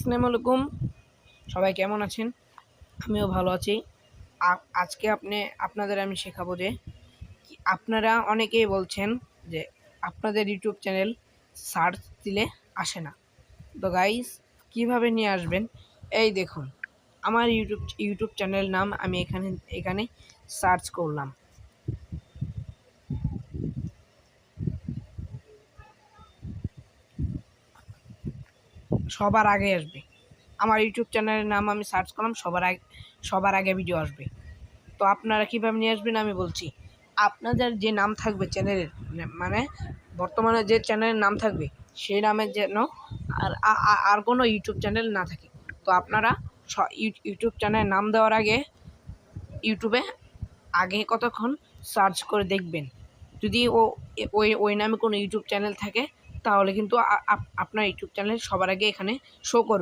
আসসালামু আলাইকুম। সবাই কেমন আছেন? আমিও ভালো আছি। আজকে আপনাদের আমি শেখাবো যে আপনারা অনেকেই বলছেন যে আপনাদের ইউটিউব চ্যানেল সার্চ দিলে আসে না। তো গাইস, কিভাবে নিয়ে আসবেন? এই দেখুন, আমার ইউটিউব চ্যানেল নাম আমি এখানে সার্চ করলাম। সবার আগে আসবে আমার ইউটিউব চ্যানেলের নাম। আমি সার্চ করলাম, সবার আগে ভিডিও আসবে। তো আপনারা কীভাবে নিয়ে আসবেন আমি বলছি। আপনাদের যে নাম থাকবে চ্যানেলের, মানে বর্তমানে যে চ্যানেলের নাম থাকবে সেই নামের যেন আর কোনো ইউটিউব চ্যানেল না থাকে। তো আপনারা ইউটিউব চ্যানেলের নাম দেওয়ার আগে ইউটিউবে কতক্ষণ সার্চ করে দেখবেন। যদি ওই নামে কোনো ইউটিউব চ্যানেল থাকে তাহলে কিন্তু আপনার ইউটিউব চ্যানেল সবার আগে এখানে শো করবে।